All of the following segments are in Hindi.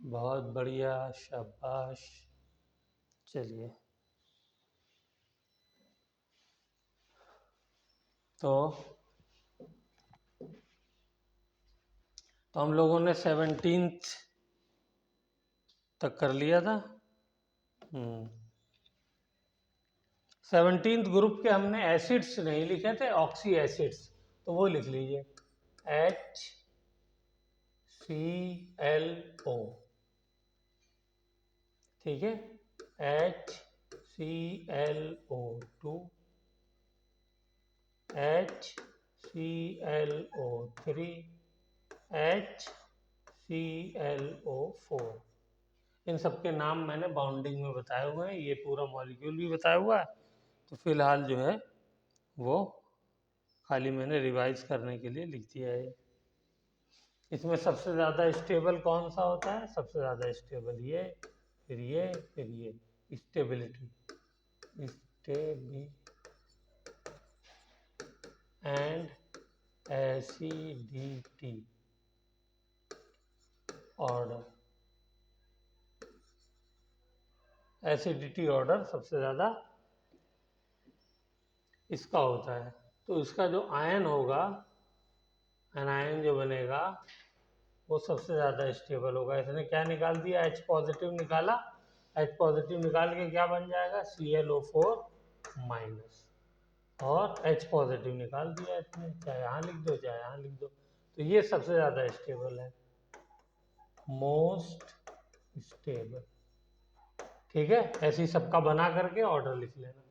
बहुत बढ़िया, शाबाश। चलिए, तो हम लोगों ने 17th तक कर लिया था। 17th ग्रुप के हमने एसिड्स नहीं लिखे थे, ऑक्सी एसिड्स, तो वो लिख लीजिए HClO। ठीक है, HClO2, HClO3, HClO4। इन सब के नाम मैंने बाउंडिंग में बताए हुए हैं, ये पूरा मॉलिक्यूल भी बताया हुआ है। तो फिलहाल जो है वो खाली मैंने रिवाइज करने के लिए लिख दिया है। इसमें सबसे ज़्यादा स्टेबल कौन सा होता है? सबसे ज़्यादा स्टेबल ये, फिर ये, फिर ये। स्टेबिलिटी, स्टेबी and acidity order. Acidity order सबसे ज़्यादा इसका होता है। तो इसका जो आयन होगा, एनायन जो बनेगा, वो सबसे ज़्यादा स्टेबल होगा। इसने क्या निकाल दिया? H पॉजिटिव निकाला। H पॉजिटिव निकाल के क्या बन जाएगा? ClO4 minus. और H पॉजिटिव निकाल दिया इसने, चाहे यहाँ लिख दो चाहे यहाँ लिख दो। तो ये सबसे ज़्यादा स्टेबल है, मोस्ट स्टेबल। ठीक है, ऐसे ही सबका बना करके ऑर्डर लिख लेना।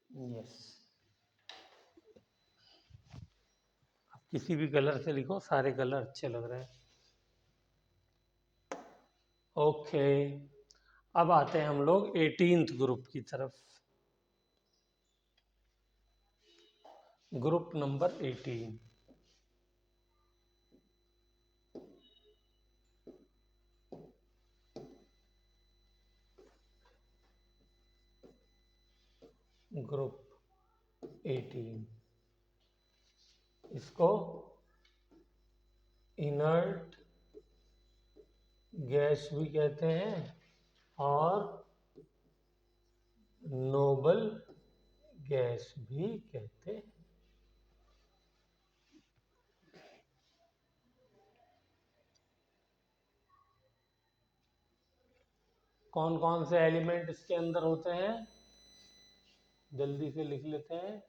यस, किसी भी कलर से लिखो, सारे कलर अच्छे लग रहे हैं। ओके, अब आते हैं हम लोग 18th ग्रुप की तरफ। Group number 18। ग्रुप 18, इसको इनर्ट गैस भी कहते हैं और नोबल गैस भी कहते हैं। कौन कौन से एलिमेंट इसके अंदर होते हैं? जल्दी से लिख लेते हैं।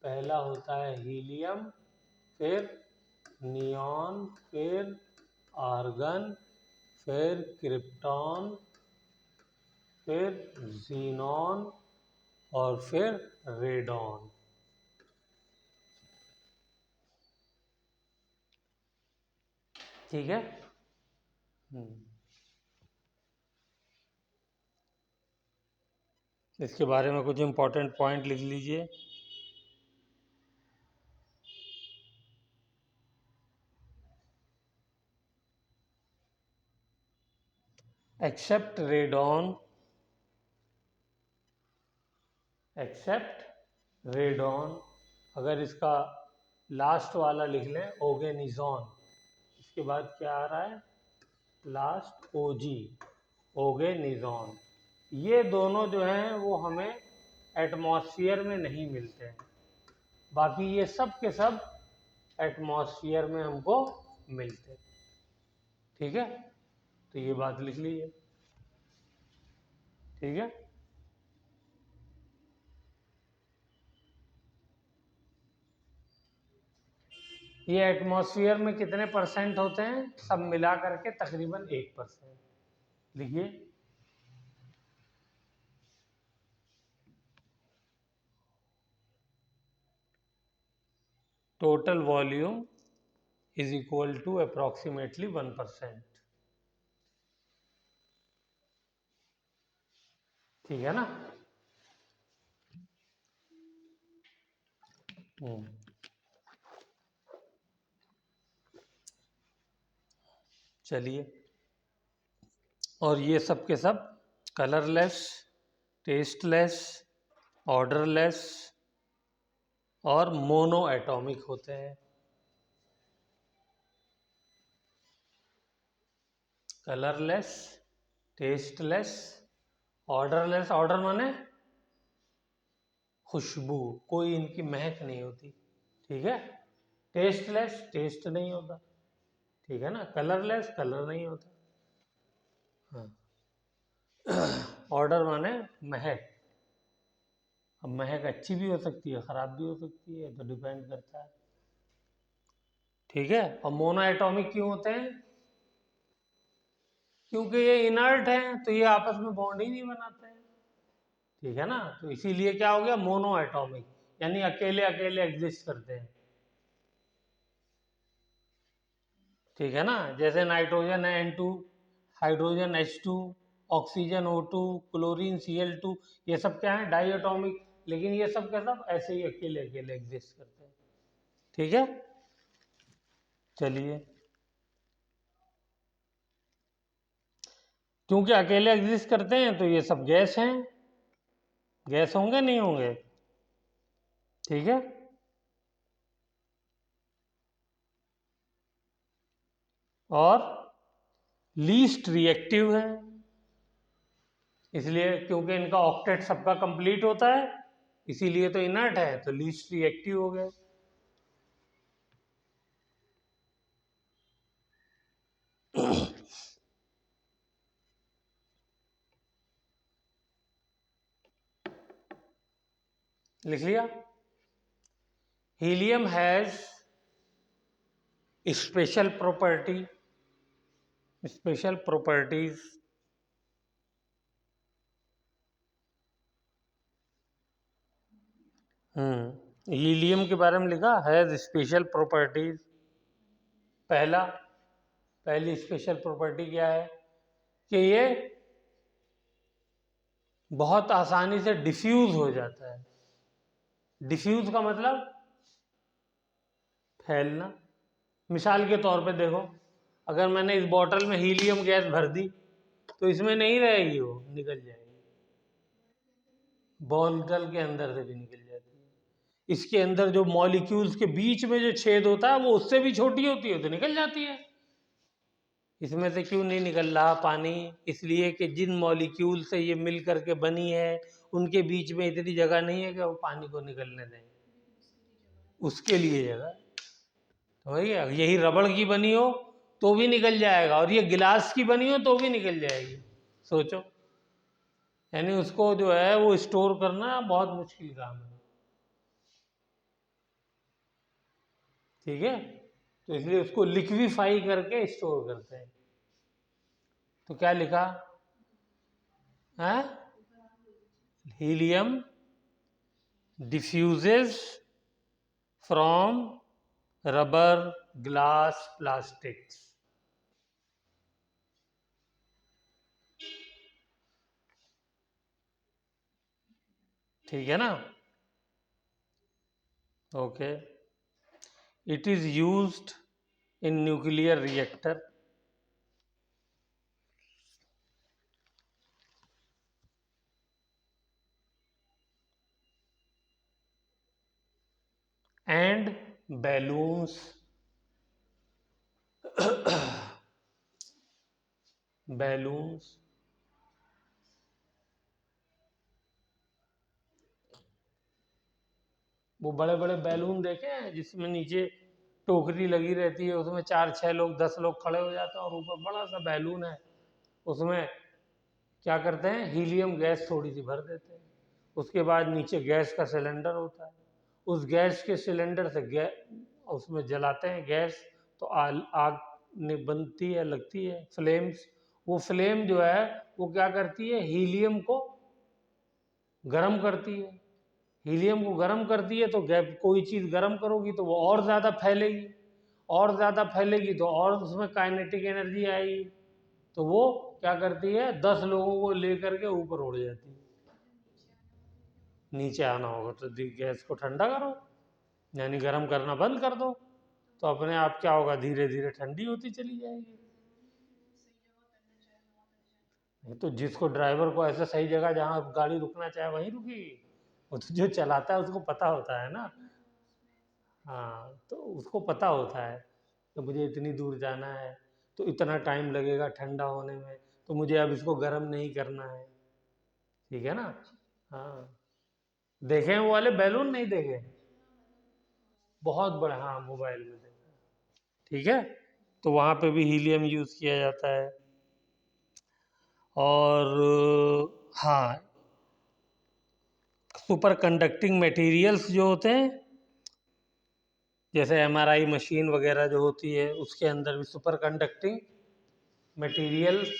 पहला होता है हीलियम, फिर नियॉन, फिर आर्गन, फिर क्रिप्टॉन, फिर जीनॉन और फिर रेडॉन। ठीक है। इसके बारे में कुछ इंपॉर्टेंट पॉइंट लिख लीजिए। एक्सेप्ट रेडॉन, एक्सेप्ट रेडॉन, अगर इसका लास्ट वाला लिख लें ओगेनिजॉन, इसके बाद क्या आ रहा है? लास्ट ओजी, ओगेनिजॉन। ये दोनों जो हैं वो हमें एटमॉस्फेयर में नहीं मिलते हैं, बाकी ये सब के सब एटमॉस्फेयर में हमको मिलते हैं। ठीक है, तो ये बात लिख लीजिए। ठीक है, ये एटमॉस्फेयर में कितने परसेंट होते हैं? सब मिला करके तकरीबन 1%। लिखिए, total volume is equal to approximately 1%। ठीक है ना? चलिए, और ये सब के सब कलरलेस, टेस्टलेस, ऑर्डरलेस और मोनो एटॉमिक होते हैं। कलरलेस, टेस्टलेस, ऑर्डरलेस, ऑर्डर माने खुशबू, कोई इनकी महक नहीं होती, ठीक है। टेस्टलेस, टेस्ट नहीं होता, ठीक है ना। कलरलेस, कलर नहीं होता, हाँ। ऑर्डर माने महक। अब महक अच्छी भी हो सकती है, खराब भी हो सकती है, तो डिपेंड करता है, ठीक है। और मोनो एटॉमिक क्यों होते हैं? क्योंकि ये इनर्ट हैं, तो ये आपस में बॉन्ड ही नहीं बनाते हैं, ठीक है ना। तो इसीलिए क्या हो गया, मोनो एटॉमिक, यानी अकेले अकेले एग्जिस्ट करते हैं, ठीक है ना। जैसे नाइट्रोजन है N2, hydrogen H2, oxygen O2, chlorine Cl2, ये सब क्या है, डाई एटॉमिक, लेकिन ये सब क्या सब ऐसे ही अकेले अकेले एग्जिस्ट करते हैं, ठीक है। चलिए, क्योंकि अकेले एग्जिस्ट करते हैं तो ये सब गैस हैं, गैस होंगे नहीं होंगे, ठीक है। और लीस्ट रिएक्टिव है, इसलिए क्योंकि इनका ऑक्टेट सबका कंप्लीट होता है, इसीलिए तो इनर्ट है, तो लीस्ट रिएक्टिव हो गए। लिख लिया। Helium has special property, special properties helium के बारे में लिखा, हैज स्पेशल प्रॉपर्टीज। पहली स्पेशल प्रॉपर्टी क्या है कि ये बहुत आसानी से डिफ्यूज हो जाता है। डिफ्यूज का मतलब फैलना। मिसाल के तौर पे देखो, अगर मैंने इस बॉटल में हीलियम गैस भर दी तो इसमें नहीं रहेगी, वो निकल जाएगी, बॉटल के अंदर से भी निकल जाती है। इसके अंदर जो मॉलिक्यूल्स के बीच में जो छेद होता है वो उससे भी छोटी होती है, तो निकल जाती है। इसमें से क्यों नहीं निकल रहा पानी? इसलिए कि जिन मॉलिक्यूल से ये मिल करके बनी है उनके बीच में इतनी जगह नहीं है कि वो पानी को निकलने दें, उसके लिए जगह। तो वही है, यही रबड़ की बनी हो तो भी निकल जाएगा, और ये गिलास की बनी हो तो भी निकल जाएगी, सोचो। यानी उसको जो है वो स्टोर करना बहुत मुश्किल काम है, ठीक है। तो इसलिए उसको लिक्विफाई करके स्टोर करते हैं। तो क्या लिखा है? Helium diffuses from rubber, glass, plastics, ठीक है ना। Okay, it is used in nuclear reactor and balloons, balloons, वो बड़े बड़े बैलून देखे हैं जिसमें नीचे टोकरी लगी रहती है, उसमें 4-6 लोग 10 लोग खड़े हो जाते हैं और ऊपर बड़ा सा बैलून है, उसमें क्या करते हैं, हीलियम गैस थोड़ी सी भर देते हैं, उसके बाद नीचे गैस का सिलेंडर होता है, उस गैस के सिलेंडर से उसमें जलाते हैं गैस, तो आग बनती है, लगती है फ्लेम्स। वो फ्लेम जो है वो क्या करती है, हीलियम को गर्म करती है। हीलियम को गर्म करती है तो गैप कोई चीज़ गर्म करोगी तो वो और ज़्यादा फैलेगी, और ज़्यादा फैलेगी तो और उसमें काइनेटिक एनर्जी आएगी, तो वो क्या करती है, 10 लोगों को लेकर के ऊपर उड़ जाती है। नीचे आना होगा तो गैस को ठंडा करो, यानी गर्म करना बंद कर दो, तो अपने आप क्या होगा, धीरे धीरे ठंडी होती चली जाएगी। नहीं तो जिसको ड्राइवर को ऐसे सही जगह जहाँ गाड़ी रुकना चाहे वहीं रुकेगी, वो तो जो चलाता है उसको पता होता है ना। हाँ, तो उसको पता होता है तो मुझे इतनी दूर जाना है तो इतना टाइम लगेगा ठंडा होने में, तो मुझे अब इसको गर्म नहीं करना है। ठीक है ना। हाँ, देखे हैं वो वाले बैलून, नहीं देखे? बहुत बड़ा, हाँ मोबाइल में देखा है। ठीक है, तो वहाँ पे भी हीलियम यूज़ किया जाता है। और हाँ, सुपर कंडक्टिंग मटेरियल्स जो होते हैं, जैसे एमआरआई मशीन वगैरह जो होती है उसके अंदर भी सुपर कंडक्टिंग मटेरियल्स,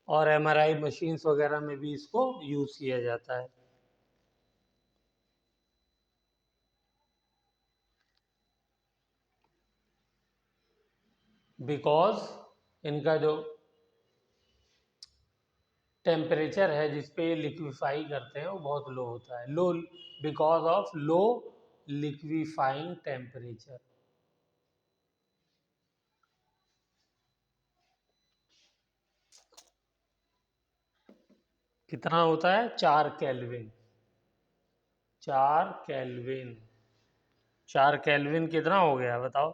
और एमआरआई मशीन्स वगैरह में भी इसको यूज़ किया जाता है। बिकॉज इनका जो टेम्परेचर है जिस पे लिक्विफाई करते हैं वो बहुत लो होता है, लो, बिकॉज ऑफ लो लिक्विफाइंग टेम्परेचर। कितना होता है? 4 केल्विन। 4 केल्विन। 4 केल्विन कितना हो गया बताओ?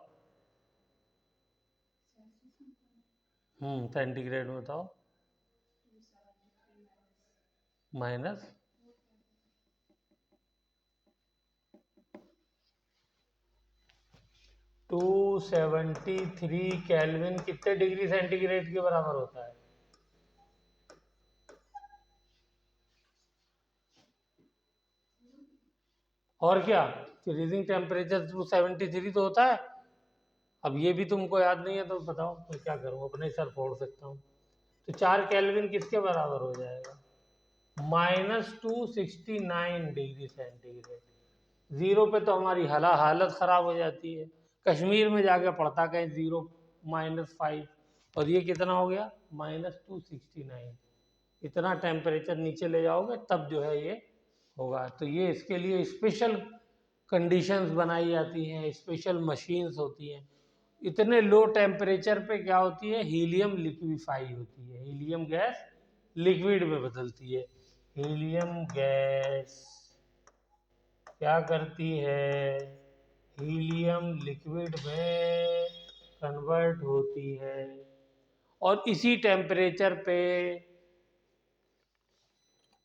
सेंटीग्रेड में बताओ। माइनस 273 केल्विन कितने डिग्री सेंटीग्रेड के बराबर होता है? और क्या, फ्रीजिंग टेम्परेचर 273 तो होता है। अब ये भी तुमको याद नहीं है तो बताओ मैं क्या करूँ, अपने सर फोड़ सकता हूँ। तो 4 केल्विन किसके बराबर हो जाएगा? -269 डिग्री सेंटीग्रेड। जीरो पे तो हमारी हालत खराब हो जाती है। कश्मीर में जाके पड़ता कहीं जीरो, -5, और ये कितना हो गया? -269। इतना टेम्परेचर नीचे ले जाओगे तब जो है ये होगा। तो ये इसके लिए स्पेशल कंडीशंस बनाई जाती हैं, स्पेशल मशीन्स होती हैं। इतने लो टेम्परेचर पे क्या होती है? हीलियम लिक्विफाई होती है, हीलियम गैस लिक्विड में बदलती है। हीलियम गैस क्या करती है? हीलियम लिक्विड में कन्वर्ट होती है, और इसी टेम्परेचर पे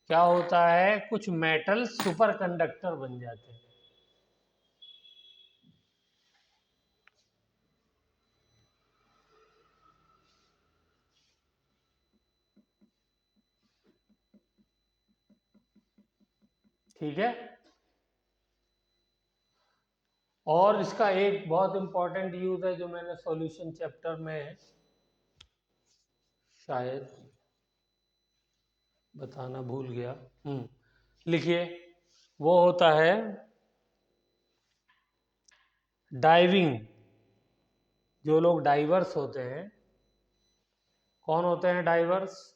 क्या होता है? कुछ मेटल सुपर कंडक्टर बन जाते हैं। ठीक है, और इसका एक बहुत इंपॉर्टेंट यूज है जो मैंने सॉल्यूशन चैप्टर में शायद बताना भूल गया। लिखिए, वो होता है डाइविंग। जो लोग डाइवर्स होते हैं, कौन होते हैं डाइवर्स?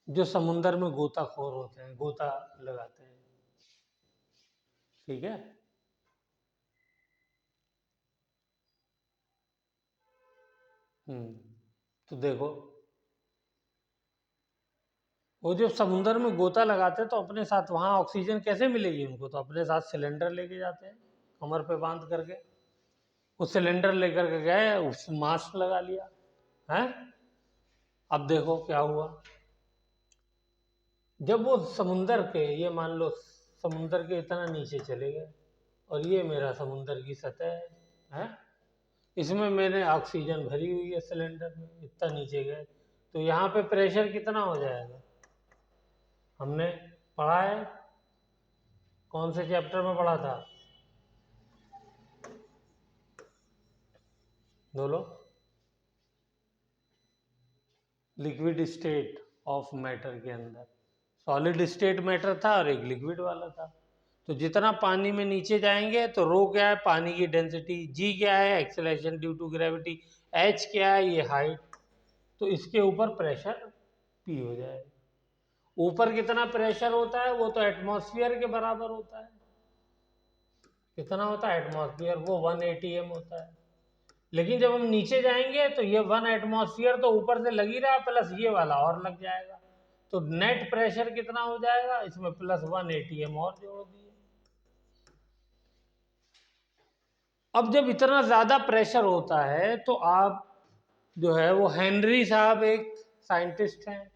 जो समुंदर में गोताखोर होते हैं, गोता लगाते हैं। ठीक है, तो देखो, वो जब समुंदर में गोता लगाते हैं तो अपने साथ वहाँ ऑक्सीजन कैसे मिलेगी उनको? तो अपने साथ सिलेंडर लेके जाते हैं, कमर पे बांध करके। वो सिलेंडर लेकर के गए, उस मास्क लगा लिया है। अब देखो क्या हुआ, जब वो समुंदर के, ये मान लो समुंदर के इतना नीचे चले गए, और ये मेरा समुंदर की सतह है, इसमें मैंने ऑक्सीजन भरी हुई है सिलेंडर में, इतना नीचे गए, तो यहाँ पे प्रेशर कितना हो जाएगा? हमने पढ़ा है, कौन से चैप्टर में पढ़ा था? बोलो। लिक्विड स्टेट ऑफ मैटर के अंदर सॉलिड स्टेट मैटर था और एक लिक्विड वाला था। तो जितना पानी में नीचे जाएंगे तो रो क्या है? पानी की डेंसिटी। जी क्या है? Acceleration due to gravity. H क्या है? ये हाइट। तो इसके ऊपर प्रेशर पी हो जाएगा। ऊपर कितना प्रेशर होता है? वो तो एटमॉस्फेयर के बराबर होता है। कितना होता है एटमॉस्फेयर? वो 1 ATM होता है। लेकिन जब हम नीचे जाएंगे तो ये 1 एटमॉस्फेयर तो ऊपर से लग ही रहा है, प्लस ये वाला और लग जाएगा, तो नेट प्रेशर कितना हो जाएगा, इसमें +1 ATM और जोड़ दिए। अब जब इतना ज्यादा प्रेशर होता है तो आप जो है वो हेनरी साहब एक साइंटिस्ट हैं,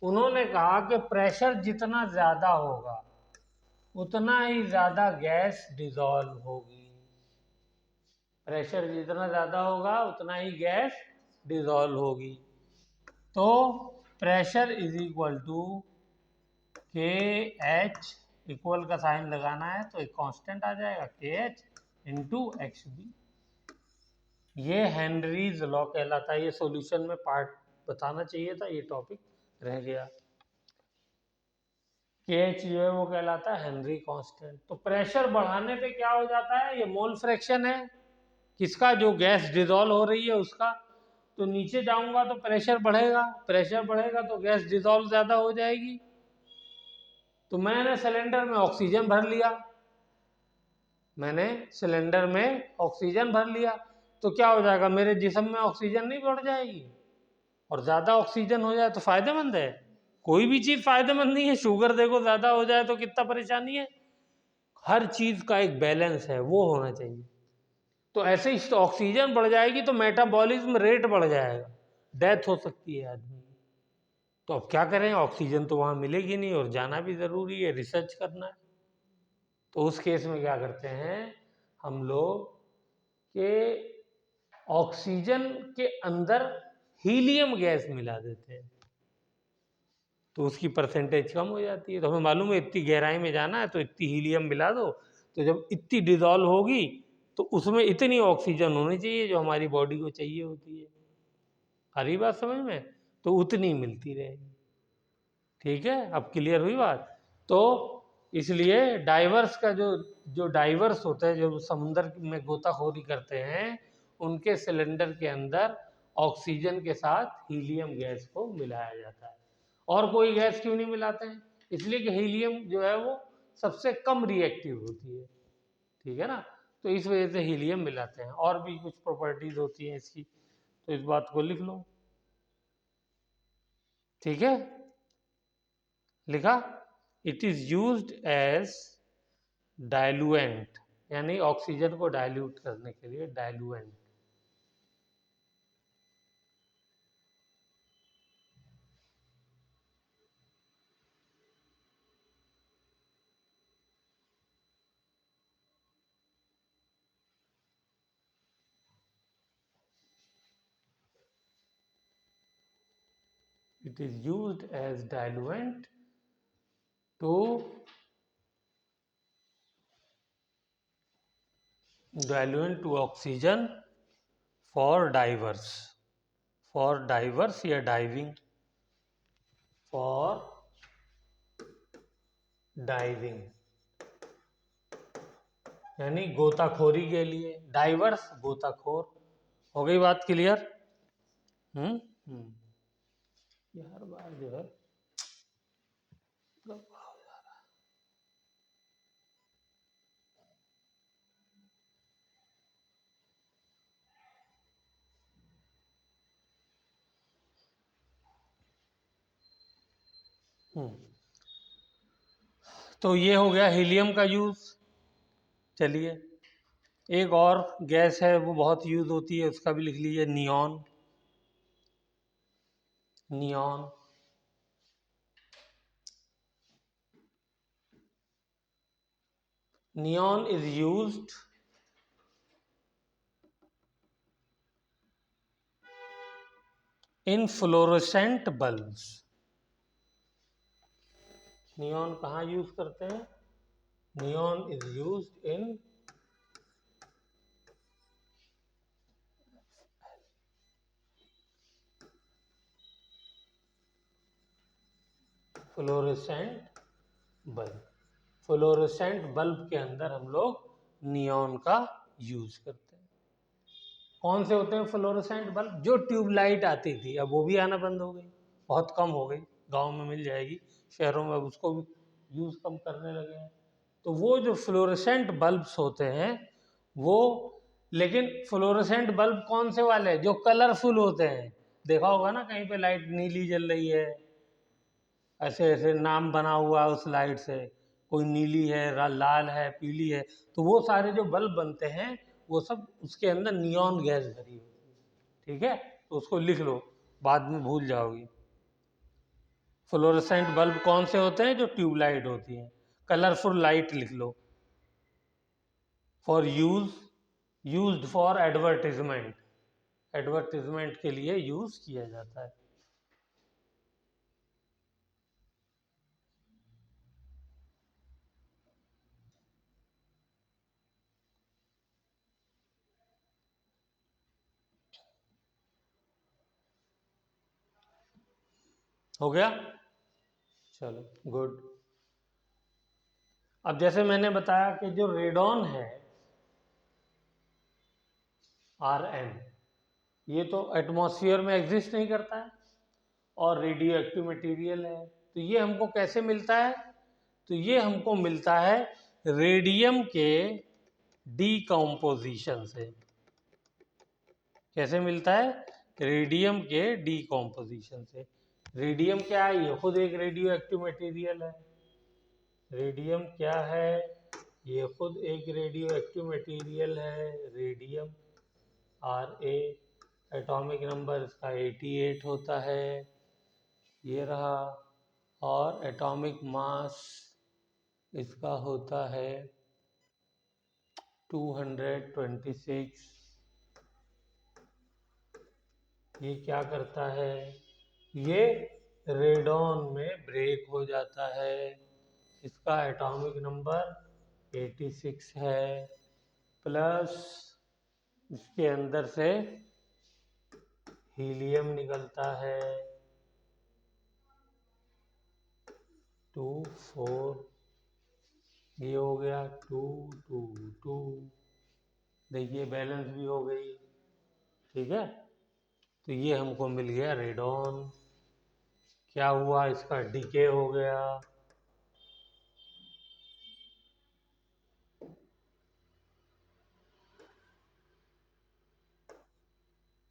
उन्होंने कहा कि प्रेशर जितना ज्यादा होगा उतना ही ज्यादा गैस डिजॉल्व होगी। प्रेशर जितना ज्यादा होगा उतना ही गैस डिजॉल्व होगी। तो प्रेशर इज इक्वल टू के एच, इक्वल का साइन लगाना है तो एक कांस्टेंट आ जाएगा के एच इंटू एक्स बी। ये हेनरीज लॉ कहलाता है। ये सॉल्यूशन में पार्ट बताना चाहिए था, ये टॉपिक रह गया। के एच जो है वो कहलाता है हेनरी कांस्टेंट। तो प्रेशर बढ़ाने पे क्या हो जाता है, ये मोल फ्रैक्शन है किसका, जो गैस डिजॉल्व हो रही है उसका। तो नीचे जाऊंगा तो प्रेशर बढ़ेगा, प्रेशर बढ़ेगा तो गैस डिजॉल्व ज्यादा हो जाएगी। तो मैंने सिलेंडर में ऑक्सीजन भर लिया, मैंने सिलेंडर में ऑक्सीजन भर लिया, तो क्या हो जाएगा, मेरे जिस्म में ऑक्सीजन नहीं बढ़ जाएगी। और ज्यादा ऑक्सीजन हो जाए तो फायदेमंद है, कोई भी चीज फायदेमंद नहीं है। शुगर देखो ज्यादा हो जाए तो कितना परेशानी है। हर चीज का एक बैलेंस है, वो होना चाहिए। तो ऐसे ही ऑक्सीजन बढ़ जाएगी तो मेटाबॉलिज्म रेट बढ़ जाएगा, डेथ हो सकती है आदमी। तो अब क्या करें, ऑक्सीजन तो वहां मिलेगी नहीं और जाना भी जरूरी है, रिसर्च करना है। तो उस केस में क्या करते हैं हम लोग के ऑक्सीजन के अंदर हीलियम गैस मिला देते हैं, तो उसकी परसेंटेज कम हो जाती है। तो हमें मालूम है इतनी गहराई में जाना है तो इतनी हीलियम मिला दो, तो जब इतनी डिजॉल्व होगी तो उसमें इतनी ऑक्सीजन होनी चाहिए जो हमारी बॉडी को चाहिए होती है। आ रही बात समझ में, तो उतनी मिलती रहेगी। ठीक है, अब क्लियर हुई बात। तो इसलिए डाइवर्स का जो डाइवर्स होते हैं, जो समुद्र में गोताखोरी करते हैं, उनके सिलेंडर के अंदर ऑक्सीजन के साथ हीलियम गैस को मिलाया जाता है। और कोई गैस क्यों नहीं मिलाते हैं, इसलिए कि हीलियम जो है वो सबसे कम रिएक्टिव होती है। ठीक है ना, तो इस वजह से हीलियम मिलाते हैं। और भी कुछ प्रॉपर्टीज होती हैं इसकी, तो इस बात को लिख लो। ठीक है, लिखा। It is used as diluent, यानी ऑक्सीजन को डाइल्यूट करने के लिए diluent. It is used as diluent to oxygen for divers, या डाइविंग, फॉर डाइविंग यानी गोताखोरी के लिए। डाइवर्स गोताखोर। हो गई बात क्लियर। ये हर बार जो है तो ये हो गया हीलियम का यूज। चलिए, एक और गैस है वो बहुत यूज होती है, उसका भी लिख लीजिए, neon. Neon neon is used in fluorescent bulbs. Neon कहाँ यूज करते हैं, neon is used in fluorescent bulb. Fluorescent bulb के अंदर हम लोग नियॉन का यूज करते हैं। कौन से होते हैं फ्लोरोसेंट बल्ब, जो ट्यूबलाइट आती थी अब वो भी आना बंद हो गई, बहुत कम हो गई, गांव में मिल जाएगी, शहरों में अब उसको भी यूज कम करने लगे हैं। तो वो जो फ्लोरोसेंट बल्ब्स होते हैं वो, लेकिन फ्लोरोसेंट बल्ब कौन से वाले, जो कलरफुल होते हैं। देखा होगा ना कहीं पे लाइट नीली जल रही है, ऐसे ऐसे नाम बना हुआ है उस लाइट से, कोई नीली है, लाल है, पीली है, तो वो सारे जो बल्ब बनते हैं वो सब उसके अंदर नियॉन गैस भरी होती है। ठीक है, तो उसको लिख लो, बाद में भूल जाओगी। फ्लोरोसेंट बल्ब कौन से होते हैं? जो ट्यूबलाइट होती हैं। कलरफुल लाइट लिख लो। For used for advertisement, advertisement के लिए यूज किया जाता है। हो गया? चलो गुड। अब जैसे मैंने बताया कि जो रेडॉन है Rn, ये तो एटमॉस्फेयर में एग्जिस्ट नहीं करता है और रेडियो एक्टिव मटीरियल है। तो ये हमको कैसे मिलता है? तो ये हमको मिलता है रेडियम के डीकॉम्पोजिशन से। कैसे मिलता है? रेडियम के डीकॉम्पोजिशन से। रेडियम क्या है? ये खुद एक रेडियो एक्टिव मटीरियल है। रेडियम क्या है? ये खुद एक रेडियो एक्टिव मटीरियल है। रेडियम Ra, एटॉमिक नंबर इसका 88 होता है, ये रहा। और एटॉमिक मास इसका होता है 226। ये क्या करता है? ये रेडॉन में ब्रेक हो जाता है। इसका एटॉमिक नंबर 86 है, प्लस इसके अंदर से हीलियम निकलता है 2, 4। ये हो गया 2, 2, 2। देखिए बैलेंस भी हो गई। ठीक है, तो ये हमको मिल गया रेडॉन। क्या हुआ? इसका डीके हो गया।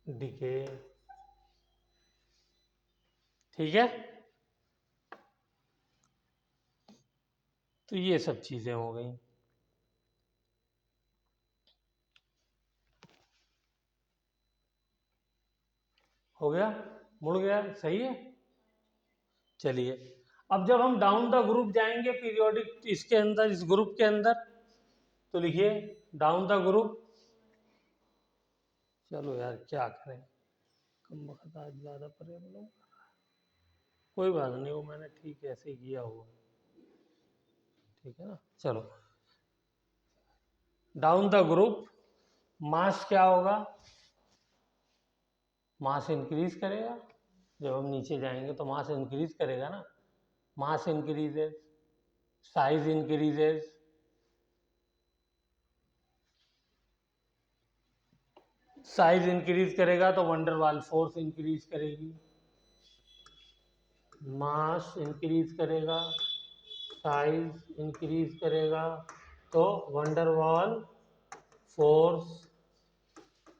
डीके, ठीक है। तो ये सब चीजें हो गई। हो गया? मुड़ गया? सही है। चलिए, अब जब हम डाउन द ग्रुप जाएंगे पीरियोडिक इसके अंदर, इस ग्रुप के अंदर, तो लिखिए डाउन द ग्रुप। चलो यार क्या करें, कम वक्त आज ज़्यादा परे हम लोग। कोई बात नहीं, वो मैंने ठीक ऐसे ही किया हुआ है। ठीक है ना। चलो, डाउन द ग्रुप मास क्या होगा? मास इंक्रीज करेगा। जब हम नीचे जाएंगे तो मास इंक्रीज करेगा ना। Mass increases, size increases, size increase करेगा तो वंडरवाल फोर्स इंक्रीज करेगी। मास इंक्रीज करेगा, साइज इंक्रीज करेगा तो वंडरवाल फोर्स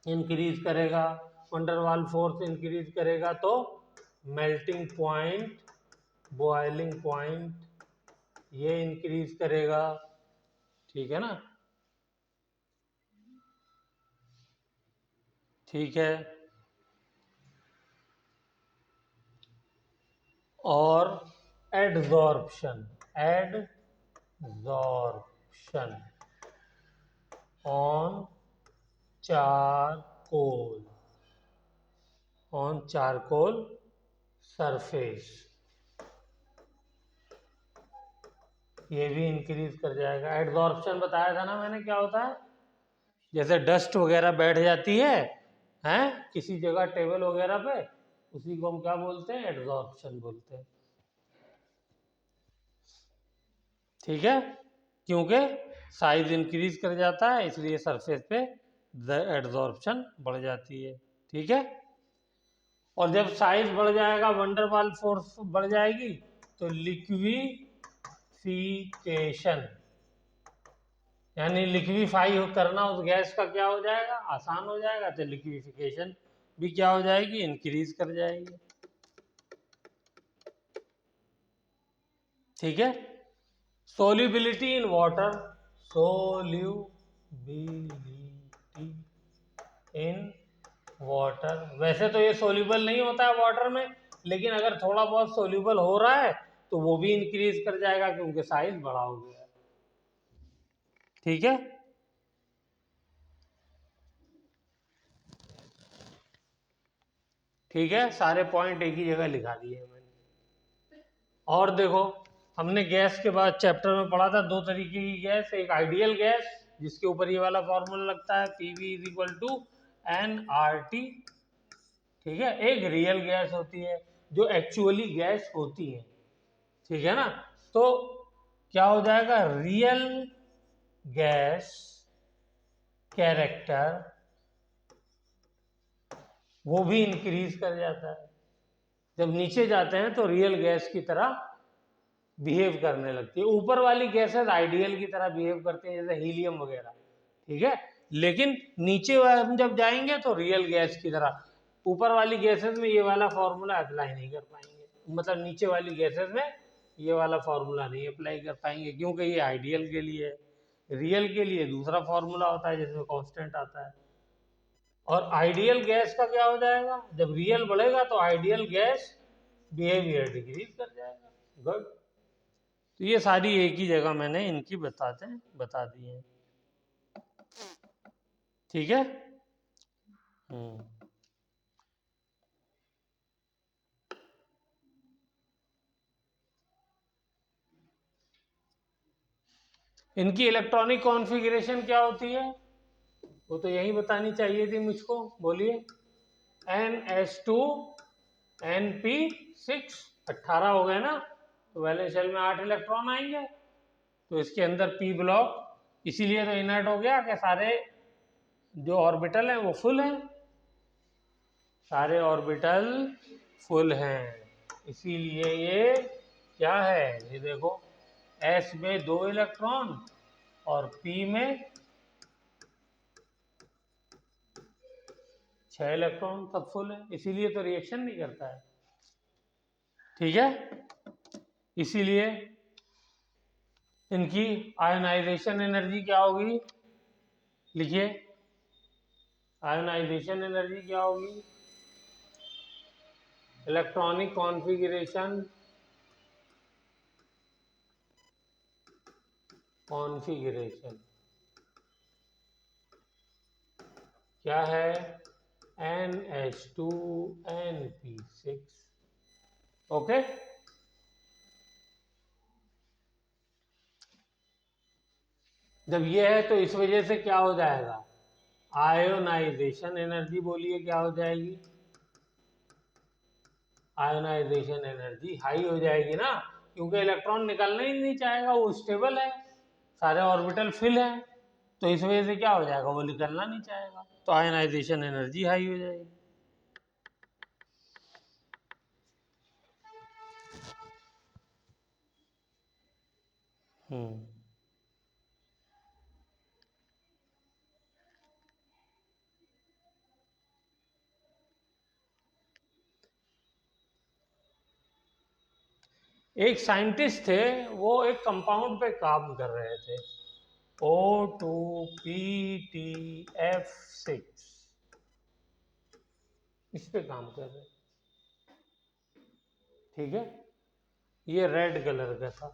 इंक्रीज करेगा। वंडरवाल फोर्स इंक्रीज करेगा तो मेल्टिंग पॉइंट, बॉइलिंग पॉइंट ये इंक्रीज करेगा। ठीक है ना। ठीक है। और adsorption, adsorption on charcoal, on charcoal surface, ये भी इंक्रीज कर जाएगा। एडजॉर्प्शन बताया था ना मैंने क्या होता है? जैसे डस्ट वगैरह बैठ जाती है हैं किसी जगह टेबल वगैरह पे, उसी को हम क्या बोलते हैं? एडजॉर्प्शन बोलते हैं। ठीक है, क्योंकि साइज इंक्रीज कर जाता है इसलिए सरफेस पे एडजॉर्प्शन बढ़ जाती है। ठीक है, और जब साइज बढ़ जाएगा वंडरवाल फोर्स बढ़ जाएगी तो लिक्विफिकेशन, यानी लिक्विफाई करना उस गैस का क्या हो जाएगा? आसान हो जाएगा। तो लिक्विफिकेशन भी क्या हो जाएगी? इंक्रीज कर जाएगी। ठीक है। Solubility in water, solubility in water, वैसे तो ये सोल्यूबल नहीं होता है वाटर में, लेकिन अगर थोड़ा बहुत सोल्यूबल हो रहा है तो वो भी इंक्रीज कर जाएगा क्योंकि साइज बड़ा हो गया है। ठीक है। ठीक है, सारे पॉइंट एक ही जगह लिखा दिए हैं मैंने। और देखो, हमने गैस के बाद चैप्टर में पढ़ा था दो तरीके की गैस, एक आइडियल गैस जिसके ऊपर ये वाला फॉर्मूला लगता है PV is equal to nRT। ठीक है, एक रियल गैस होती है जो एक्चुअली गैस होती है। ठीक है ना, तो क्या हो जाएगा, रियल गैस कैरेक्टर वो भी इंक्रीज कर जाता है। जब नीचे जाते हैं तो रियल गैस की तरह बिहेव करने लगती है। ऊपर वाली गैसेस आइडियल की तरह बिहेव करते हैं जैसे हीलियम वगैरह। ठीक है, लेकिन नीचे हम जब जाएंगे तो रियल गैस की तरह। ऊपर वाली गैसेस में ये वाला फॉर्मूला अप्लाई नहीं कर पाएंगे, मतलब नीचे वाली गैसेस में ये वाला फॉर्मूला नहीं अप्लाई कर पाएंगे क्योंकि ये आइडियल के लिए है। रियल के लिए दूसरा फॉर्मूला होता है जिसमें कांस्टेंट आता है। और आइडियल गैस का क्या हो जाएगा, जब रियल बढ़ेगा तो आइडियल गैस बिहेवियर डिक्रीज कर जाएगा। गुड। तो ये सारी एक ही जगह मैंने इनकी बता दी है। ठीक है। इनकी इलेक्ट्रॉनिक कॉन्फ़िगरेशन क्या होती है, वो तो यही बतानी चाहिए थी मुझको, बोलिए। NH2 NP6, 18 हो गए ना, तो वैलेंस शेल में 8 इलेक्ट्रॉन आएंगे, तो इसके अंदर P ब्लॉक, इसीलिए तो इनर्ट हो गया कि सारे जो ऑर्बिटल हैं वो फुल हैं, सारे ऑर्बिटल फुल हैं, इसीलिए ये क्या है, ये देखो S में 2 इलेक्ट्रॉन और P में 6 इलेक्ट्रॉन, तब फुल है, इसीलिए तो रिएक्शन नहीं करता है। ठीक है, इसीलिए इनकी आयोनाइजेशन एनर्जी क्या होगी, लिखिए, आयोनाइजेशन एनर्जी क्या होगी, इलेक्ट्रॉनिक कॉन्फ़िगरेशन क्या है, NH2NP6। ओके, जब ये है तो इस वजह से क्या हो जाएगा, आयोनाइजेशन एनर्जी, बोलिए क्या हो जाएगी, आयोनाइजेशन एनर्जी हाई हो जाएगी ना, क्योंकि इलेक्ट्रॉन निकलना ही नहीं चाहेगा, वो स्टेबल है, सारे ऑर्बिटल फिल है, तो इस वजह से क्या हो जाएगा, वो निकलना नहीं चाहेगा, तो आयोनाइजेशन एनर्जी हाई हो जाएगी। एक साइंटिस्ट थे, वो एक कंपाउंड पे काम कर रहे थे, O2PTF6, इस पे काम कर रहे। ठीक है, ये रेड कलर का था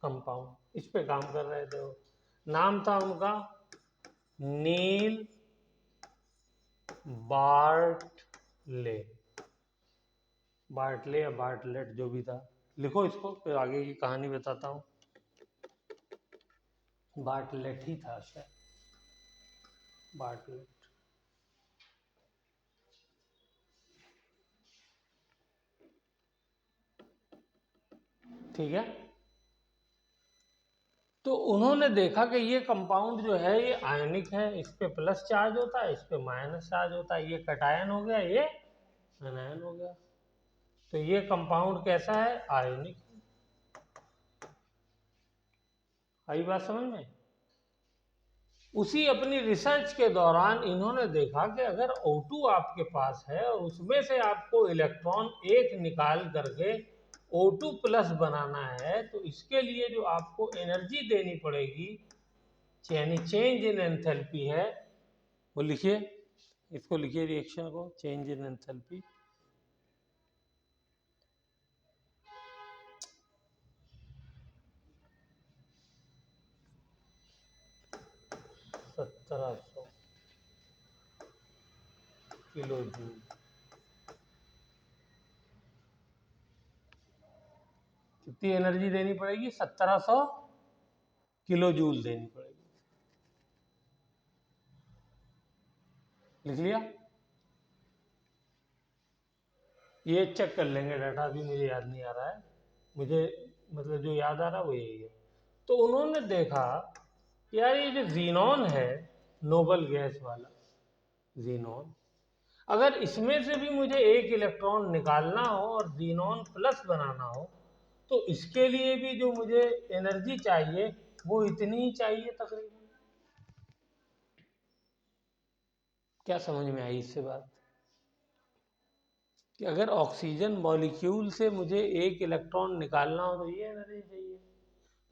कंपाउंड, इस पे काम कर रहे थे वो, नाम था उनका नील बार्टले, बार्टले या बार्टलेट जो भी था, लिखो इसको, फिर आगे की कहानी बताता हूँ। बार्टलेट ही था शायद, बार्टलेट। ठीक है, तो उन्होंने देखा कि ये कंपाउंड जो है ये आयनिक है, इस पे प्लस चार्ज होता है, इस पे माइनस चार्ज होता है, ये कटायन हो गया, ये एनायन हो गया, तो ये कंपाउंड कैसा है, आयनिक। आई बात समझ में। उसी अपनी रिसर्च के दौरान इन्होंने देखा कि अगर O2 आपके पास है और उसमें से आपको इलेक्ट्रॉन एक निकाल करके O2 प्लस बनाना है तो इसके लिए जो आपको एनर्जी देनी पड़ेगी, यानी चेंज इन एंथैल्पी है, वो लिखिए, इसको लिखिए रिएक्शन को, चेंज इन एंथैल्पी। सत्रह सौ किलो जूल। कितनी एनर्जी देनी पड़ेगी? 1700 किलो जूल देनी पड़ेगी। लिख लिया? ये चेक कर लेंगे डाटा, अभी मुझे याद नहीं आ रहा है, मुझे मतलब जो याद आ रहा है वो यही है। तो उन्होंने देखा कि यार ये जो जीनॉन है, नोबल गैस वाला जीनॉन, अगर इसमें से भी मुझे एक इलेक्ट्रॉन निकालना हो और जीनॉन प्लस बनाना हो तो इसके लिए भी जो मुझे एनर्जी चाहिए वो इतनी ही चाहिए तकरीबन। क्या समझ में आई इससे बात? कि अगर ऑक्सीजन मॉलिक्यूल से मुझे एक इलेक्ट्रॉन निकालना हो तो ये एनर्जी चाहिए।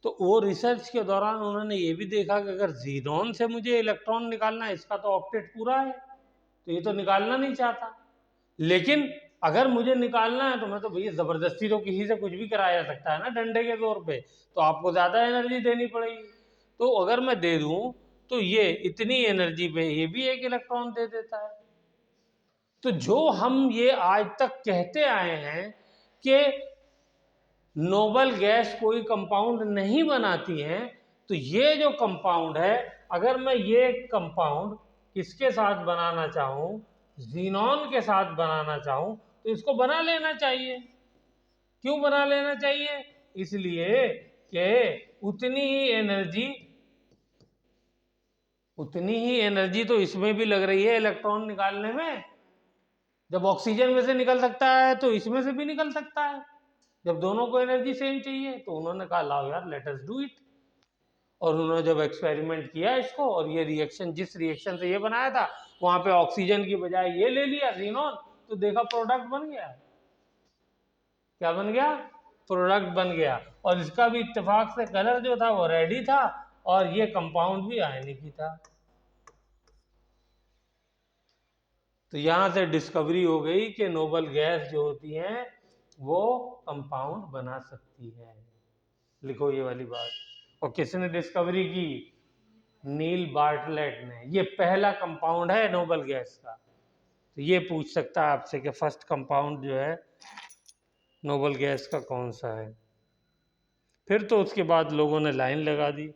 तो वो रिसर्च के दौरान उन्होंने ये भी देखा कि अगर जीनॉन से मुझे इलेक्ट्रॉन निकालना है, इसका तो ऑक्टेट पूरा है, तो ये तो निकालना नहीं चाहता, लेकिन अगर मुझे निकालना है तो मैं तो भैया जबरदस्ती तो किसी से कुछ भी कराया जा सकता है ना, डंडे के तौर पे, तो आपको ज्यादा एनर्जी देनी पड़ेगी। तो अगर मैं दे दूं तो ये इतनी एनर्जी पे ये भी एक इलेक्ट्रॉन दे देता है। तो जो हम ये आज तक कहते आए हैं कि नोबल गैस कोई कंपाउंड नहीं बनाती है, तो ये जो कंपाउंड है, अगर मैं ये कंपाउंड किसके साथ बनाना चाहूं, जीनॉन के साथ बनाना चाहूं, तो इसको बना लेना चाहिए। क्यों बना लेना चाहिए? इसलिए कि उतनी ही एनर्जी तो इसमें भी लग रही है इलेक्ट्रॉन निकालने में। जब ऑक्सीजन में से निकल सकता है तो इसमें से भी निकल सकता है। जब दोनों को एनर्जी सेम चाहिए तो उन्होंने कहा लाओ यार लेट अस डू इट। और उन्होंने जब एक्सपेरिमेंट किया इसको, और ये रिएक्शन, जिस रिएक्शन से ये बनाया था वहां पे ऑक्सीजन की बजाय ये ले लिया जीनॉन, तो देखा प्रोडक्ट बन गया। क्या बन गया? प्रोडक्ट बन गया। और इसका भी इत्तेफाक से कलर जो था वो रेडी था, और ये कंपाउंड भी आयनिक ही था। तो यहां से डिस्कवरी हो गई कि नोबल गैस जो होती हैं वो कंपाउंड बना सकती है। लिखो ये वाली बात। और किसने डिस्कवरी की? नील बार्टलेट ने। ये पहला कंपाउंड है नोबल गैस का। तो ये पूछ सकता है आपसे कि फर्स्ट कंपाउंड जो है नोबल गैस का कौन सा है। फिर तो उसके बाद लोगों ने लाइन लगा दी।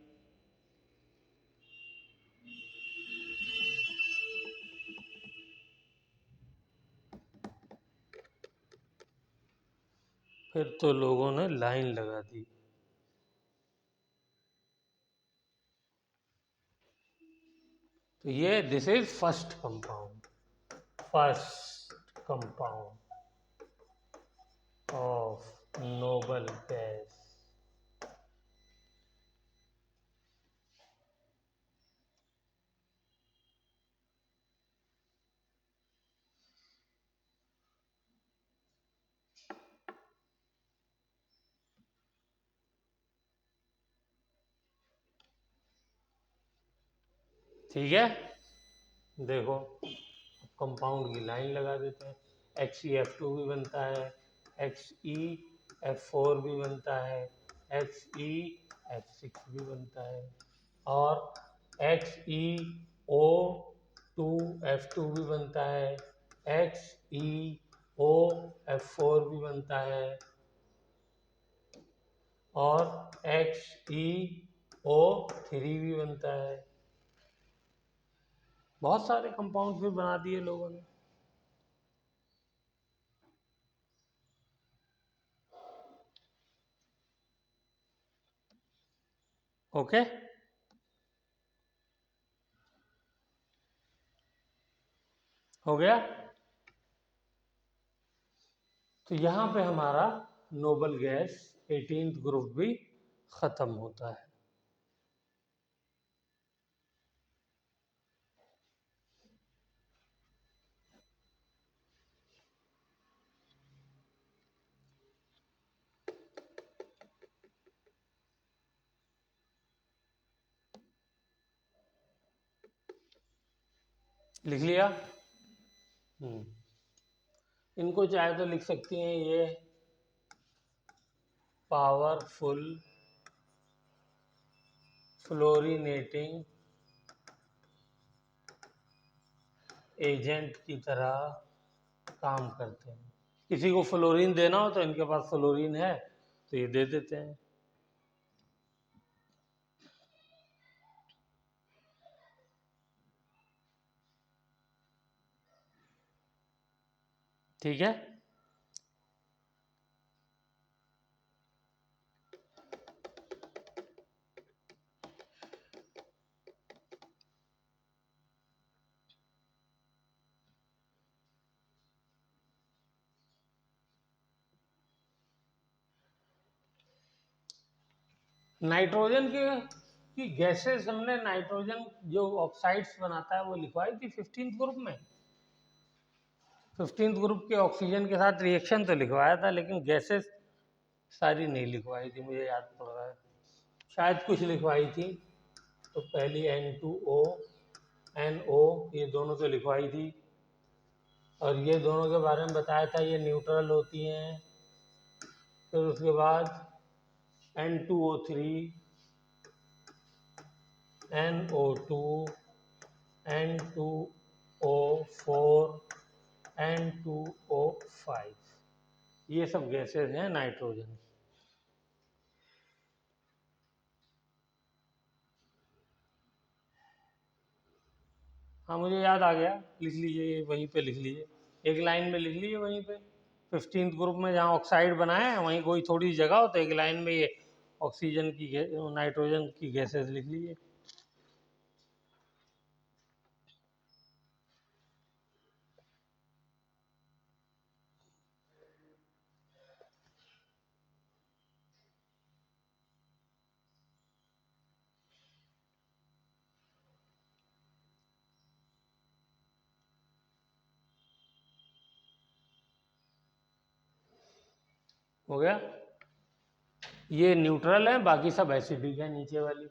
फिर तो लोगों ने लाइन लगा दी। तो ये this is first compound, first compound of noble gas. ठीक है, देखो कंपाउंड की लाइन लगा देते हैं। XeF2 भी बनता है, XeF4 भी बनता है, XeF6 भी बनता है, और XeO2F2 भी बनता है, XeOF4 भी बनता है, और XeO3 भी बनता है। बहुत सारे कंपाउंड भी बना दिए लोगों ने। ओके, हो गया। तो यहाँ पे हमारा नोबल गैस 18th ग्रुप भी खत्म होता है। लिख लिया। इनको चाहे तो लिख सकती हैं ये पावरफुल फ्लोरीनेटिंग एजेंट की तरह काम करते हैं। किसी को फ्लोरीन देना हो तो इनके पास फ्लोरीन है तो ये दे देते हैं। ठीक है। नाइट्रोजन की गैसेस हमने नाइट्रोजन जो ऑक्साइड्स बनाता है वो लिखवाई थी 15th ग्रुप में। 15th ग्रुप के ऑक्सीजन के साथ रिएक्शन तो लिखवाया था, लेकिन गैसेस सारी नहीं लिखवाई थी, मुझे याद पड़ रहा है। शायद कुछ लिखवाई थी। तो पहली N2O NO ये दोनों तो लिखवाई थी, और ये दोनों के बारे में बताया था ये न्यूट्रल होती हैं। फिर उसके बाद N2O3 NO2 N2O4 N2O5 ये सब गैसेज हैं नाइट्रोजन। हाँ मुझे याद आ गया, लिख लीजिए, वहीं पे लिख लीजिए, एक लाइन में लिख लीजिए वहीं पे। 15th ग्रुप में जहाँ ऑक्साइड बनाए हैं वहीं कोई थोड़ी जगह हो तो एक लाइन में ये ऑक्सीजन की नाइट्रोजन की गैसेज लिख लीजिए। हो गया। ये न्यूट्रल है, बाकी सब एसिडिक है नीचे वाली।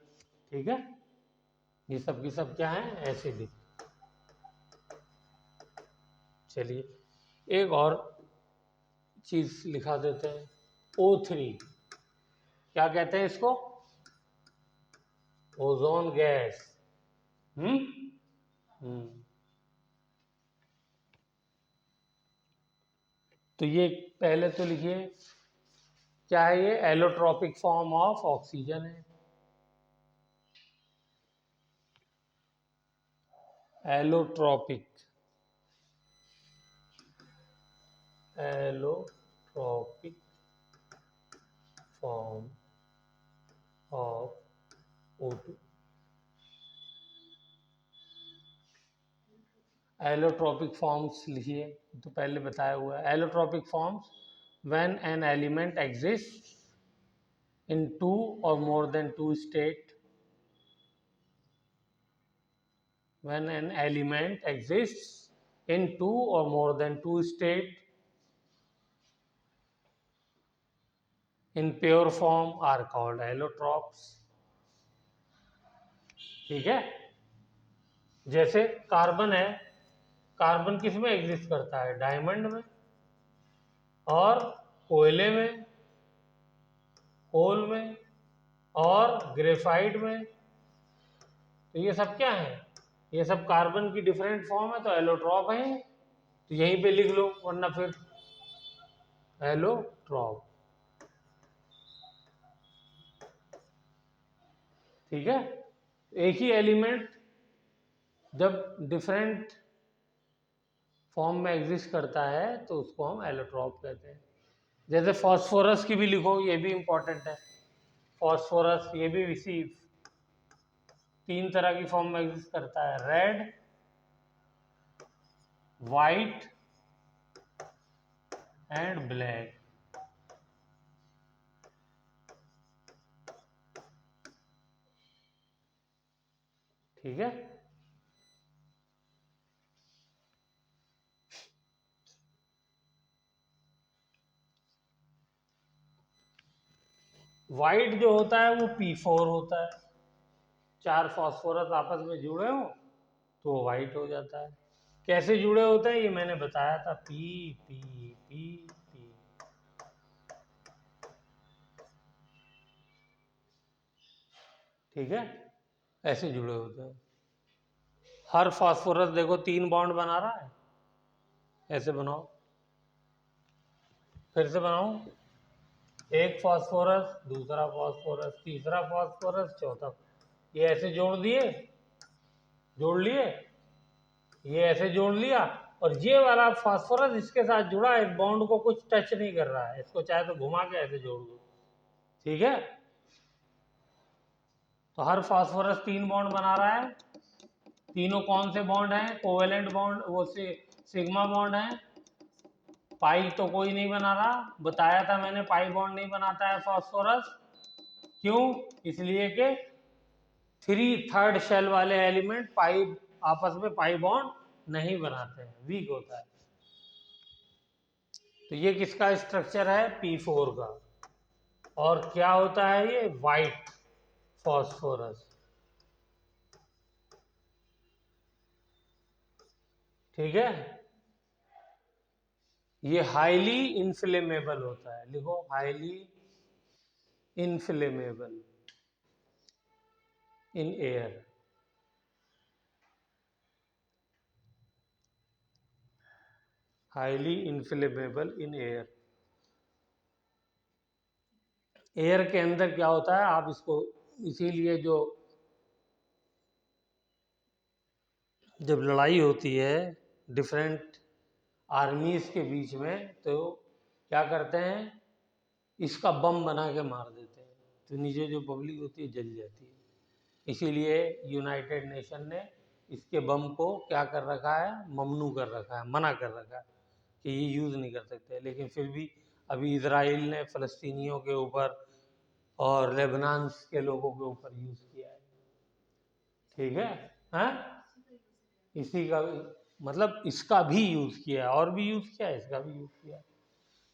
ठीक है, ये सब की सब क्या है, एसिडिक। चलिए एक और चीज लिखा देते हैं, O3। क्या कहते हैं इसको, ओजोन गैस। हम्म हम्म तो ये पहले तो लिखिए क्या है, ये एलोट्रॉपिक फॉर्म ऑफ ऑक्सीजन है। Allotropic allotropic form of O2। Allotropic forms लिखिए, तो पहले बताया हुआ है। Allotropic forms when an element exist in two or more than two state, when an element exists in two or more than two state in pure form are called allotropes। ठीक है, जैसे कार्बन है, कार्बन किस में एग्जिस्ट करता है, डायमंड में, और कोयले में, कोल में, और ग्रेफाइट में। तो ये सब क्या है, ये सब कार्बन की डिफरेंट फॉर्म है, तो एलोट्रॉप है। तो यहीं पे लिख लो, वरना फिर एलोट्रॉप। ठीक है, एक ही एलिमेंट जब डिफरेंट फॉर्म में एग्जिस्ट करता है तो उसको हम एलोट्रॉप कहते हैं। जैसे फॉस्फोरस की भी लिखो, ये भी इंपॉर्टेंट है। फॉस्फोरस ये भी इसी तीन तरह की फॉर्म में एग्जिस्ट करता है, रेड, वाइट एंड ब्लैक। ठीक है, वाइट जो होता है वो P4 होता है, चार फॉस्फोरस आपस में जुड़े हो तो वो वाइट हो जाता है। कैसे जुड़े होते हैं ये मैंने बताया था, पी पी पी पी। ठीक है, ऐसे जुड़े होते हैं। हर फास्फोरस देखो 3 बॉन्ड बना रहा है, ऐसे बनाओ, फिर से बनाओ, एक फास्फोरस, दूसरा फास्फोरस, तीसरा फास्फोरस, चौथा, ये ऐसे जोड़ दिए, जोड़ लिए, ये ऐसे जोड़ लिया, और ये वाला फास्फोरस इसके साथ जुड़ा है, इस बॉन्ड को कुछ टच नहीं कर रहा है, इसको चाहे तो घुमा के ऐसे जोड़ दो। ठीक है, तो हर फास्फोरस 3 बॉन्ड बना रहा है। तीनों कौन से बॉन्ड हैं? कोवेलेंट बॉन्ड, वो सिग्मा बॉन्ड है। पाई तो कोई नहीं बना रहा, बताया था मैंने, पाई बॉन्ड नहीं बनाता है फास्फोरस। क्यों? इसलिए कि 3/3 शेल वाले एलिमेंट पाई आपस में पाई बॉन्ड नहीं बनाते हैं, वीक होता है। तो ये किसका स्ट्रक्चर है? P4 का। और क्या होता है ये? White phosphorus. ठीक है, ये हाईली इनफ्लेमेबल होता है, लिखो highly inflammable in air. Highly inflammable in air. Air के अंदर क्या होता है, आप इसको, इसीलिए जो जब लड़ाई होती है डिफरेंट आर्मीज के बीच में, तो क्या करते हैं, इसका बम बना के मार देते हैं, तो नीचे जो पब्लिक होती है जल जाती है। इसीलिए यूनाइटेड नेशन ने इसके बम को क्या कर रखा है? ममनू कर रखा है, मना कर रखा है कि ये यूज़ नहीं कर सकते। लेकिन फिर भी अभी इजराइल ने फ़लस्तीनियों के ऊपर और लेबनान के लोगों के ऊपर यूज़ किया है। ठीक है, हाँ, इसी का मतलब इसका भी यूज़ किया है, और भी यूज़ किया है, इसका भी यूज़ किया है।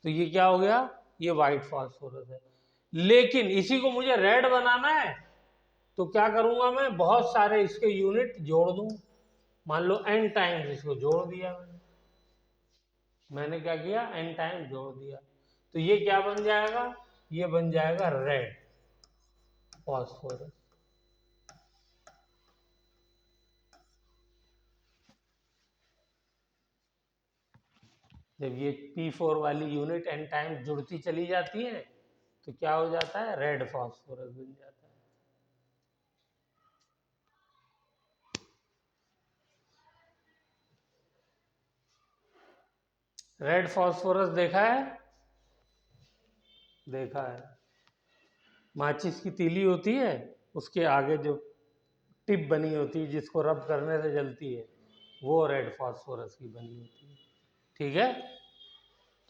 तो ये क्या हो गया? ये वाइट फास्फोरस है। लेकिन इसी को मुझे रेड बनाना है, तो क्या करूंगा मैं? बहुत सारे इसके यूनिट जोड़ दूं। मान लो n टाइम्स इसको जोड़ दिया मैंने क्या किया? n टाइम्स जोड़ दिया, तो ये क्या बन जाएगा? ये बन जाएगा रेड फास्फोरस। जब ये P4 वाली यूनिट n टाइम्स जुड़ती चली जाती है, तो क्या हो जाता है? रेड फास्फोरस बन जाता है। रेड फास्फोरस देखा है? देखा है। माचिस की तीली होती है, उसके आगे जो टिप बनी होती है जिसको रब करने से जलती है, वो रेड फास्फोरस की बनी होती है। ठीक है,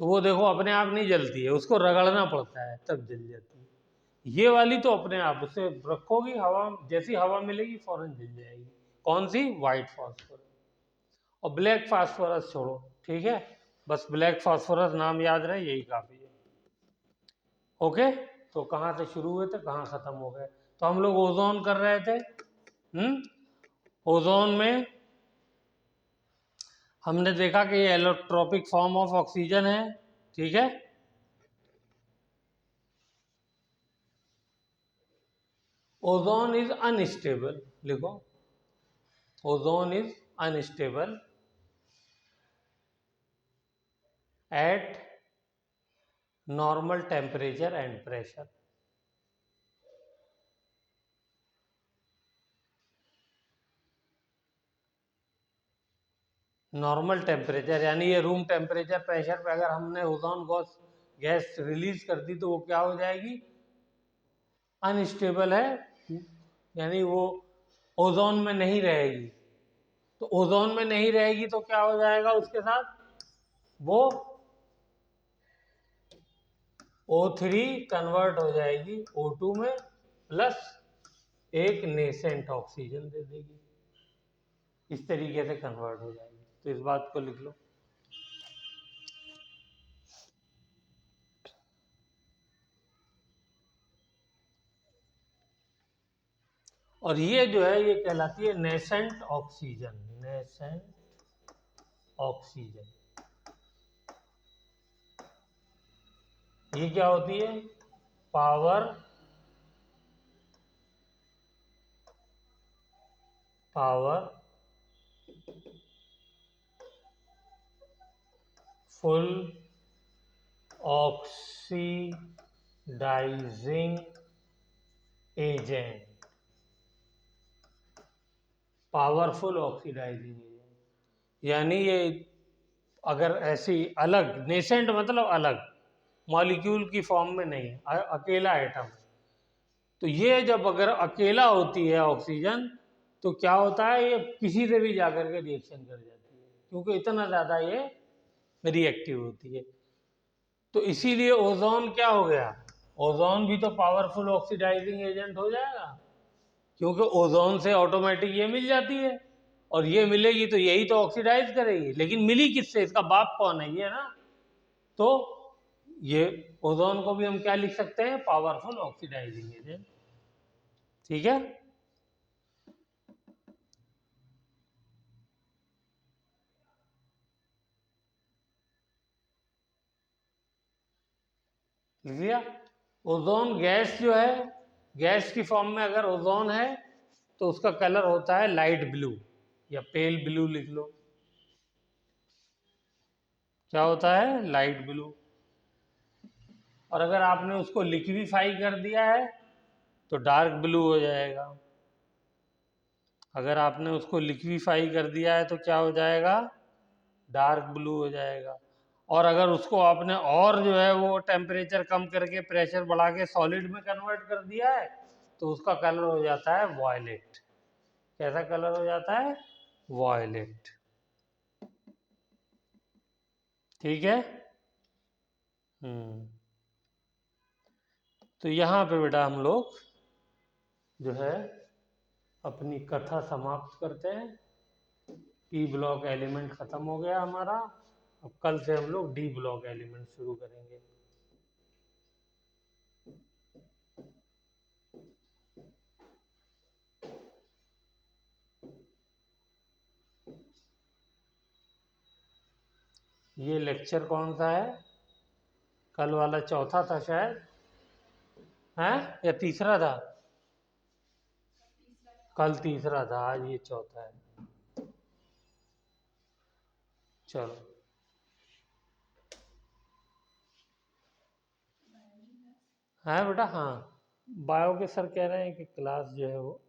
तो वो देखो अपने आप नहीं जलती है, उसको रगड़ना पड़ता है तब जल जाती है। ये वाली तो अपने आप, उसे रखोगी, हवा जैसी हवा मिलेगी फौरन जल जाएगी। कौन सी? White phosphorus. और ब्लैक फास्फोरस छोड़ो, ठीक है, बस ब्लैक फास्फोरस नाम याद रहे, यही काफ़ी है। ओके, तो कहाँ से शुरू हुए थे, कहाँ ख़त्म हो गए? तो हम लोग ओजोन कर रहे थे। ओजोन में हमने देखा कि ये एलोट्रोपिक फॉर्म ऑफ ऑक्सीजन है। ठीक है, ओजोन इज अनस्टेबल, लिखो, ozone is unstable eight normal temperature and pressure. Normal temperature यानी ये रूम टेम्परेचर प्रेशर पे अगर हमने ओजोन गैस रिलीज कर दी तो वो क्या हो जाएगी? अनस्टेबल है, यानी वो ओजोन में नहीं रहेगी। तो ओजोन में नहीं रहेगी तो क्या हो जाएगा उसके साथ? वो O3 कन्वर्ट हो जाएगी O2 में, प्लस एक नेसेंट ऑक्सीजन दे देगी, इस तरीके से कन्वर्ट हो जाएगी। तो इस बात को लिख लो। और ये जो है ये कहलाती है नेसेंट ऑक्सीजन, नेसेंट ऑक्सीजन। ये क्या होती है? Powerful oxidising agent, powerful oxidising agent. यानी ये अगर ऐसी अलग, नेसेंट मतलब अलग, मॉलिक्यूल की फॉर्म में नहीं, अकेला एटम, तो ये जब अगर अकेला होती है ऑक्सीजन तो क्या होता है, ये किसी से भी जाकर के रिएक्शन कर जाती है, क्योंकि इतना ज़्यादा ये रिएक्टिव होती है। तो इसीलिए ओजोन क्या हो गया, ओजोन भी तो पावरफुल ऑक्सीडाइजिंग एजेंट हो जाएगा, क्योंकि ओजोन से ऑटोमेटिक ये मिल जाती है, और ये मिलेगी तो यही तो ऑक्सीडाइज करेगी। लेकिन मिली किससे, इसका बाप कौन है, ये ना। तो ये ओजोन को भी हम क्या लिख सकते हैं, पावरफुल ऑक्सीडाइजिंग एजेंट। ठीक है। लिख लिया। ओजोन गैस जो है, गैस की फॉर्म में अगर ओजोन है तो उसका कलर होता है लाइट ब्लू या पेल ब्लू, लिख लो। क्या होता है, लाइट ब्लू। और अगर आपने उसको लिक्विफाई कर दिया है तो डार्क ब्लू हो जाएगा। अगर आपने उसको लिक्विफाई कर दिया है तो क्या हो जाएगा, डार्क ब्लू हो जाएगा। और अगर उसको आपने और जो है वो टेम्परेचर कम करके प्रेशर बढ़ा के सॉलिड में कन्वर्ट कर दिया है तो उसका कलर हो जाता है वॉयलेट। कैसा कलर हो जाता है, वॉयलेट। ठीक है। हम्म। तो यहाँ पे बेटा हम लोग जो है अपनी कथा समाप्त करते हैं। पी ब्लॉक एलिमेंट खत्म हो गया हमारा। अब कल से हम लोग डी ब्लॉक एलिमेंट शुरू करेंगे। ये लेक्चर कौन सा है, कल वाला चौथा था शायद, है या तीसरा था? कल तीसरा था, आज ये चौथा है। चलो। हाँ बेटा, हाँ बायो के सर कह रहे हैं कि क्लास जो है वो